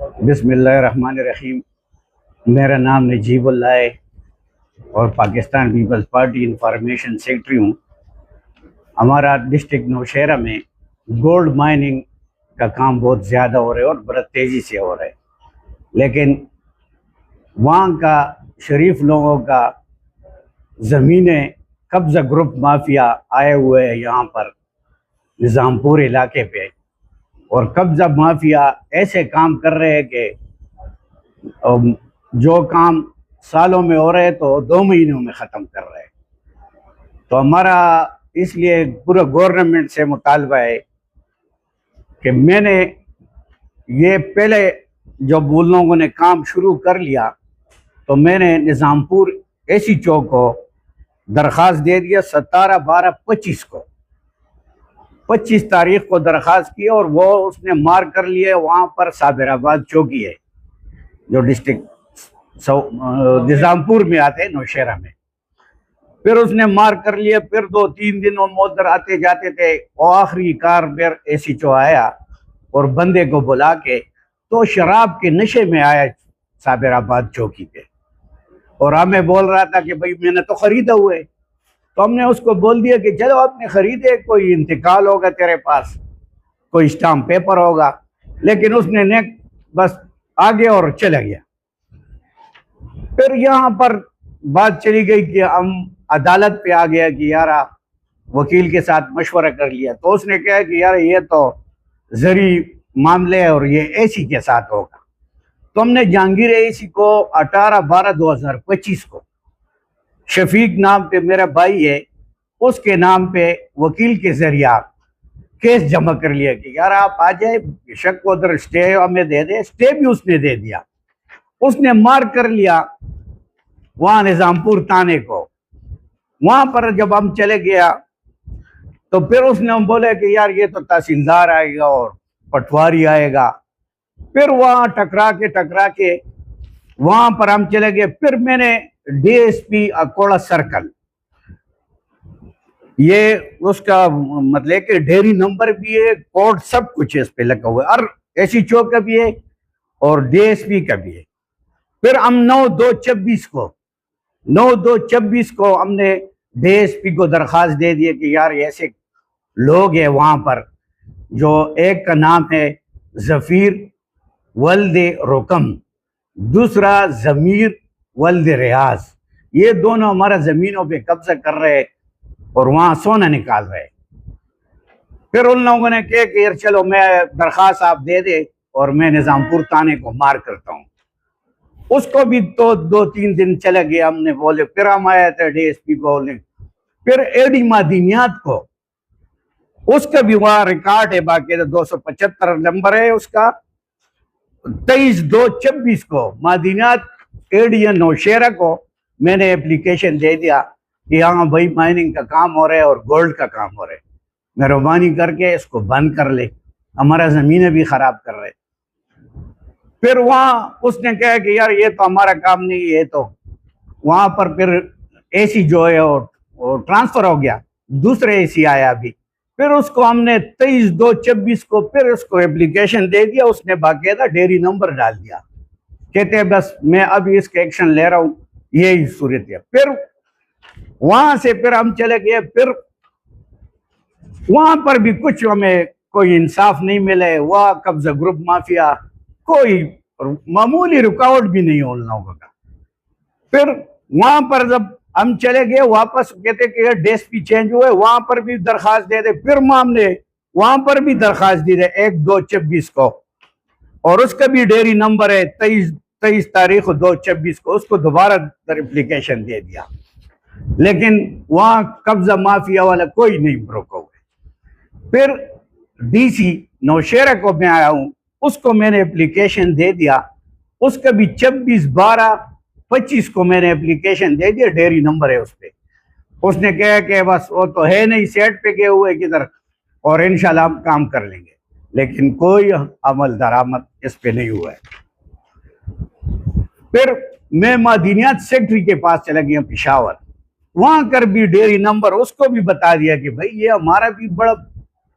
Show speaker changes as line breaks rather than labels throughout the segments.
बिस्मिल्लाहिर्रहमानिर्रहीम। मेरा नाम नजीबुल्लाह है और Pakistan peoples party information secretary हूँ। हमारा डिस्ट्रिक्ट नौशहरा में गोल्ड माइनिंग का काम बहुत ज़्यादा हो रहा है और बड़ा तेज़ी से हो रहा है, लेकिन वहाँ का शरीफ लोगों का ज़मीनें कब्ज़ा ग्रुप माफिया आए हुए हैं यहाँ पर निज़ामपुर इलाके पे, और कब्ज़ा माफिया ऐसे काम कर रहे हैं कि जो काम सालों में हो रहे हैं तो 2 महीनों में ख़त्म कर रहे हैं। तो हमारा इसलिए पूरा गवर्नमेंट से मुतालबा है कि मैंने ये पहले जब उन लोगों ने काम शुरू कर लिया तो मैंने निज़ामपुर एसी चौक को दरख्वास्त दे दिया 17/12/25 को, 25 तारीख को दरख्वास्त की, और वो उसने मार कर लिए। वहाँ पर साबिराबाद चौकी है जो डिस्ट्रिक्ट निज़ामपुर में आते हैं नौशहरा में। फिर उसने मार कर लिए। फिर 2-3 दिन वो उधर आते जाते थे। और आखिरी कार फिर एसी चो आया और बंदे को बुला के तो शराब के नशे में आया साबिराबाद चौकी पे, और हमें बोल रहा था कि भाई मैंने तो खरीदा हुआ है। तो हमने उसको बोल दिया कि चलो आपने खरीदे, कोई इंतकाल होगा तेरे पास, कोई स्टाम्प पेपर होगा, लेकिन उसने ने बस आगे और चला गया। फिर यहाँ पर बात चली गई कि हम अदालत पे आ गया कि यार वकील के साथ मशवरा कर लिया, तो उसने कहा कि यार ये तो जरी मामले है और ये एसी के साथ होगा। तो हमने जहांगीर एसी को 18/12/2025 को शफीक नाम पे मेरा भाई है, उसके नाम पे वकील के जरिया केस जमा कर लिया कि यार आप आ जाए, बेशक उधर स्टे हमें दे दे। स्टे भी उसने दे दिया। उसने मार कर लिया वहां निजामपुर थाने को। वहां पर जब हम चले गया तो फिर उसने हम बोले कि यार ये तो तहसीलदार आएगा और पटवारी आएगा। फिर वहां टकरा के वहां पर हम चले गए। फिर मैंने डीएसपी अकोला सर्कल, ये उसका मतलब कि डेयरी नंबर भी है, कोड सब कुछ है इस पे लगा हुआ है, और एसी चौक का भी है और डीएसपी का भी है। फिर हम 9/2/26 को हमने डीएसपी को दरखास्त दे दी कि यार ऐसे लोग हैं वहां पर, जो एक का नाम है जफीर वल्दे रोकम, दूसरा जमीर वल्दे रियाज, ये दोनों हमारा जमीनों पे कब्जा कर रहे हैं और वहां सोना निकाल रहे हैं। फिर उन लोगों ने कहा कि यार चलो मैं दरखास्त आप दे दे और मैं निजामपुर थाने को मार करता हूँ। उसको भी तो 2-3 दिन चले गए। हमने बोले, फिर हम आए थे डीएसपी को, फिर एडी मादीनियात को, उसका भी वहां रिकॉर्ड है, बाकी 275 नंबर है उसका। 23/2/26 को मादीनियात एडीएन नौशहरा को मैंने एप्लीकेशन दे दिया कि हाँ भाई माइनिंग का काम हो रहा है और गोल्ड का काम हो रहा है, मेहरबानी करके इसको बंद कर ले, हमारा जमीनें भी खराब कर रहे। फिर वहां उसने कहा कि यार ये तो हमारा काम नहीं है। तो वहां पर फिर एसी जो है वो ट्रांसफर हो गया, दूसरे एसी आया अभी। फिर उसको हमने 23/2/26 को फिर उसको एप्लीकेशन दे दिया। उसने बाकायदा डेयरी नंबर डाल दिया, कहते हैं बस मैं अभी इसका एक्शन ले रहा हूँ, यही सूरत है। फिर वहां से फिर हम चले गए। फिर वहां पर भी कुछ हमें कोई इंसाफ नहीं मिले। वह कब्जा ग्रुप माफिया, कोई मामूली रुकावट भी नहीं हो उन लोगों का। फिर वहां पर जब हम चले गए वापस, कहते कि डीएसपी चेंज हुए, वहां पर भी दरखास्त दे दे। फिर हमने वहां पर भी दरखास्त दी है 1/2/26 को, और उसका भी डेयरी नंबर है 23 तारीख 2/26 को, उसको दोबारा एप्लीकेशन दे दिया, लेकिन वहां कब्जा माफिया वाला कोई नहीं रोका हुआ। फिर डीसी नौशहरा को मैं आया हूं, उसको मैंने एप्लीकेशन दे दिया। उसका भी 26/12/25 को मैंने एप्लीकेशन दे दिया, डेयरी नंबर है उस पर। उसने कहा कि बस वो तो है नहीं, सेट पे गए हुए किधर, और इंशाल्लाह हम काम कर लेंगे, लेकिन कोई अमल दरामद इस पे नहीं हुआ है। फिर मैं मादीनियात सेक्रेटरी के पास चला गया पेशावर, वहां कर भी डेयरी नंबर उसको भी बता दिया कि भाई ये हमारा भी बड़ा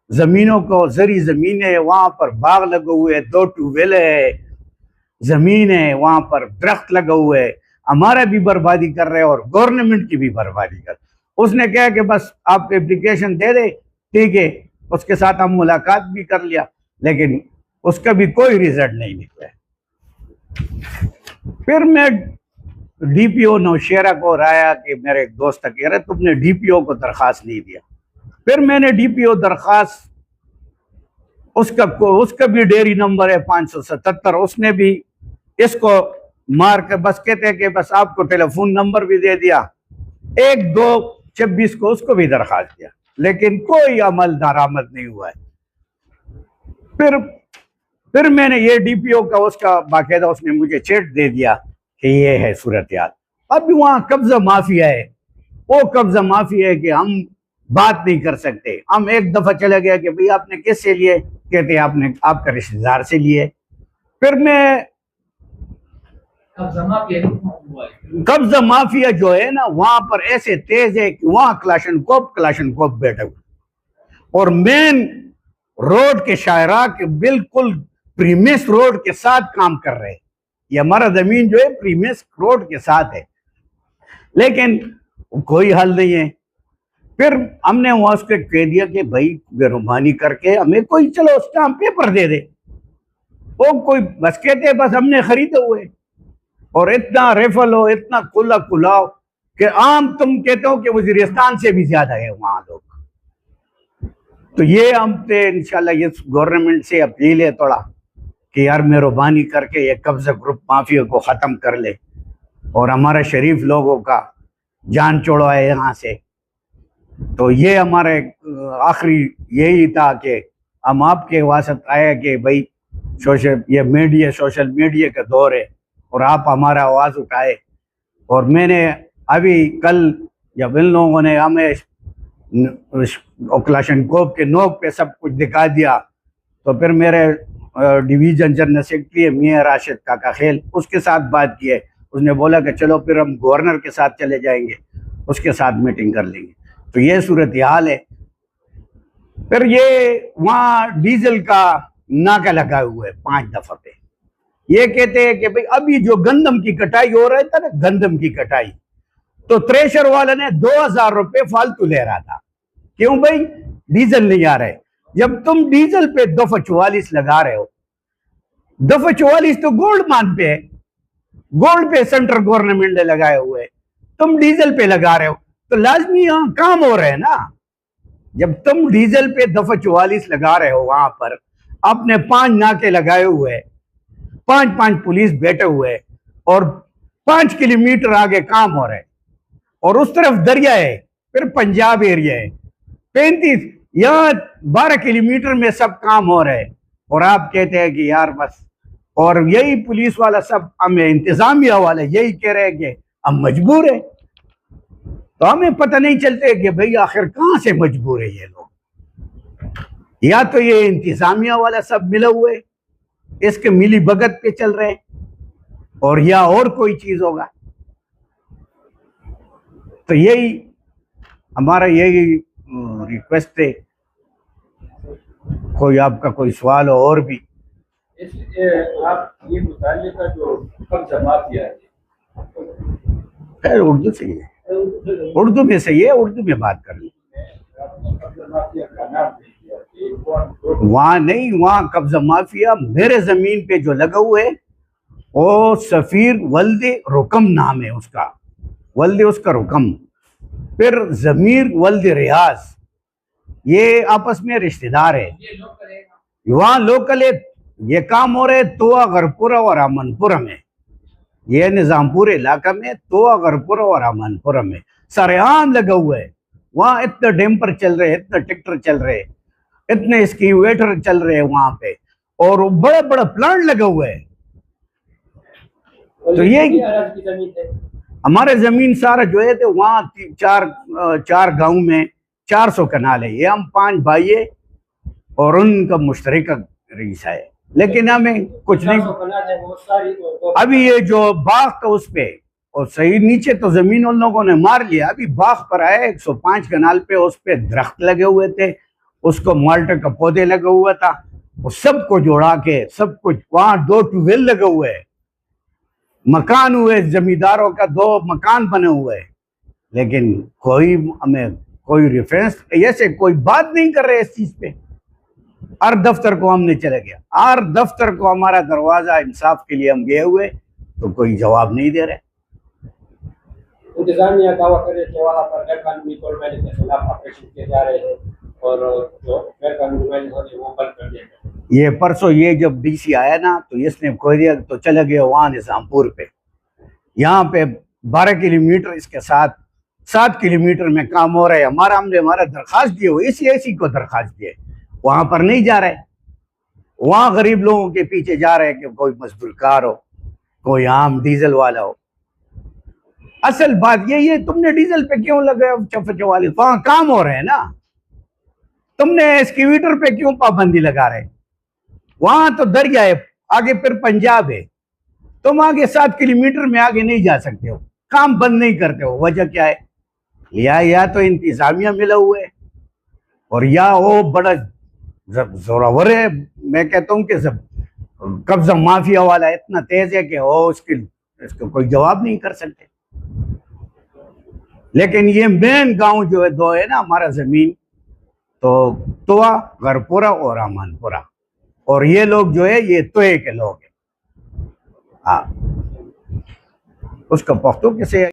जमीनों को जरी जमीन है, वहां पर बाग लगे हुए हैं, 2 ट्यूबवेल है, जमीन है, वहां पर दरख्त लगा हुए है, हमारा भी बर्बादी कर रहे हैं और गवर्नमेंट की भी बर्बादी कर। उसने कहा कि बस आप एप्लीकेशन दे दे, ठीक है। उसके साथ हम मुलाकात भी कर लिया, लेकिन उसका भी कोई रिजल्ट नहीं निकला। फिर मैं डीपीओ नौशेरा को राया कि मेरे एक दोस्त कह रहे तुमने डीपीओ को दरखास्त नहीं दिया। फिर मैंने डीपीओ दरखास्त, उसका भी डेयरी नंबर है 577, उसने भी इसको मार के बस कहते हैं कि बस आपको टेलीफोन नंबर भी दे दिया, 1/2/26 को उसको भी दरखास्त दिया, लेकिन कोई अमल दरामद नहीं हुआ है। फिर मैंने ये डीपीओ का उसका बाकायदा उसने मुझे चेट दे दिया कि ये है सूरत हाल। अब वहां कब्जा माफिया है, वो कब्जा माफिया है कि हम बात नहीं कर सकते। हम एक दफा चला गया कि भाई आपने किससे लिए, कहते आपने आपका रिश्तेदार से लिए। फिर मैं कब्जा माफिया जो है ना, वहां पर ऐसे तेज है कि वहां क्लाशनकोप बैठे हुए और मेन रोड के शायरा के बिल्कुल प्रीमिस रोड के साथ काम कर रहे हैं। ये हमारा जमीन जो है प्रीमिस रोड के साथ है, लेकिन कोई हल नहीं है। फिर हमने वहां उसको कह दिया कि भाई मेहरबानी करके हमें कोई चलो स्टाम्प पेपर दे दे। वो कोई बस कहते बस हमने खरीदे हुए, और इतना रेफल हो, इतना खुला खुलाओ कि आम तुम कहते हो कि वजीरिस्तान से भी ज्यादा है वहां लोग। तो ये हम पे इंशाल्लाह ये गवर्नमेंट से अपील है थोड़ा कि यार मेहरबानी करके ये कब्जा ग्रुप माफिया को खत्म कर ले और हमारे शरीफ लोगों का जान छोड़वाए यहाँ से। तो ये हमारे आखिरी यही था कि हम आपके वास्ते आए कि भाई सोशल मीडिया का दौर है और आप हमारा आवाज़ उठाए। और मैंने अभी कल जब इन लोगों ने हमें क्लाशनकोप के नोक पे सब कुछ दिखा दिया, तो फिर मेरे डिवीज़न जनरल सेक्रेटरी मियां राशिद काका खेल, उसके साथ बात की है। उसने बोला कि चलो फिर हम गवर्नर के साथ चले जाएंगे, उसके साथ मीटिंग कर लेंगे। तो ये सूरत हाल है। फिर ये वहाँ डीजल का नाका लगा हुआ है 5 दफा पे। ये कहते हैं कि भाई अभी जो गंदम की कटाई हो रहा था ना, गंदम की कटाई, तो थ्रेशर वाला ने 2000 रुपये फालतू ले रहा था। क्यों भाई? डीजल नहीं आ रहे। जब तुम डीजल पे दफा 44 लगा रहे हो, दफा 44 तो गोल्ड मान पे है, गोल्ड पे सेंट्रल गवर्नमेंट ने लगाए हुए, तुम डीजल पे लगा रहे हो, तो लाजमी यहां काम हो रहे हैं ना। जब तुम डीजल पे दफा 44 लगा रहे हो, वहां पर आपने 5 नाके लगाए हुए, 5 पुलिस बैठे हुए और 5 किलोमीटर आगे काम हो रहे, और उस तरफ दरिया है, फिर पंजाब एरिया है, 35 यहाँ 12 किलोमीटर में सब काम हो रहे, और आप कहते हैं कि यार बस। और यही पुलिस वाला सब हमें इंतजामिया वाले यही कह रहे हैं कि हम मजबूर है। तो हमें पता नहीं चलते कि भाई आखिर कहां से मजबूर है ये लोग। या तो ये इंतजामिया वाला सब मिले हुए इसके मिली भगत पे चल रहे, और या और कोई चीज होगा। तो यही हमारा यही रिक्वेस्ट है। कोई आपका कोई सवाल हो और भी?
आप ये मुताले का जो कब्जा माफिया
है, उर्दू से ही है, उर्दू में सही है, उर्दू में बात कर ली। वहां नहीं, वहां कब्जा माफिया मेरे जमीन पे जो लगा हुआ है वो सफीर वल्द रुकम नाम है उसका, वल्द उसका रुकम, फिर जमीर वल्द रियाज, ये आपस में रिश्तेदार है। वहां लोकल है, ये काम हो रहे तोआ गरपुरा और अमनपुरा में, ये निजामपुर इलाका में तोआ गरपुरा और अमनपुरा में सरेआम लगा हुआ है। वहां इतने डैम्पर चल रहे, इतने ट्रैक्टर चल रहे, इतने एक्सकेवेटर चल रहे हैं वहां पे, और बड़ा बड़ा प्लांट लगा हुआ है। तो ये हमारे जमीन सारा जो है तो वहाँ 4 गांव में 400 कनाल है। ये हम 5 भाई है और उनका मुश्तरका रिश्ता है, लेकिन हमें कुछ नहीं। अभी ये जो बाग था उस पे, और सही नीचे तो जमीन उन लोगों ने मार लिया। अभी बाग पर आए 105 कनाल पे, उस पे दरख्त लगे हुए थे, उसको माल्टे का पौधे लगे हुआ था, वो सबको जोड़ा के सब कुछ, वहां 2 ट्यूबवेल लगे हुए हैं, मकान हुए जमींदारों का, 2 मकान बने हुए हैं, लेकिन कोई हमें कोई रेफरेंस ऐसे कोई बात नहीं कर रहे इस चीज पे। हर दफ्तर को हमने चले गया, हर दफ्तर को हमारा दरवाजा इंसाफ के लिए हम गए हुए, तो कोई जवाब नहीं दे रहे।
इंतजामिया दावा करे कि वहाँ पर गैर कानूनी कोल माइनिंग के खिलाफ ऑपरेशन किए जा रहे हैं और जो गैर कानूनी माइनिंग होती है वो बंद कर दिया गया।
ये परसों ये जब डीसी आया ना, तो इसने कोई दिया तो चले गए वहां निजामपुर पे, यहाँ पे 12 किलोमीटर इसके साथ 7 किलोमीटर में काम हो रहा है। हमारा दरखास्त दिए हुए, इसी को दरखास्त दिए, वहां पर नहीं जा रहे, वहां गरीब लोगों के पीछे जा रहे हैं कि कोई मजदूर कार हो, कोई आम डीजल वाला हो। असल बात यही है, तुमने डीजल पे क्यों लगे चफचवाली, वहां काम हो रहे हैं ना, तुमने एक्सकेवेटर पे क्यों पाबंदी लगा रहे? वहां तो दरिया है, आगे फिर पंजाब है, तुम आगे 7 किलोमीटर में आगे नहीं जा सकते हो, काम बंद नहीं करते हो। वजह क्या है? या तो इंतजामिया मिला हुआ है, और या वो बड़ा जोरावर है। मैं कहता हूँ कि सब कब्जा माफिया वाला इतना तेज है कि वो इसको कोई जवाब नहीं कर सकते। लेकिन ये मेन गांव जो है 2 है ना हमारा जमीन, तो तुआ, गरपुरा और अमानपुरा, और ये लोग जो है ये तोए के लोग हैं। हाँ, उसका पख्तो किसे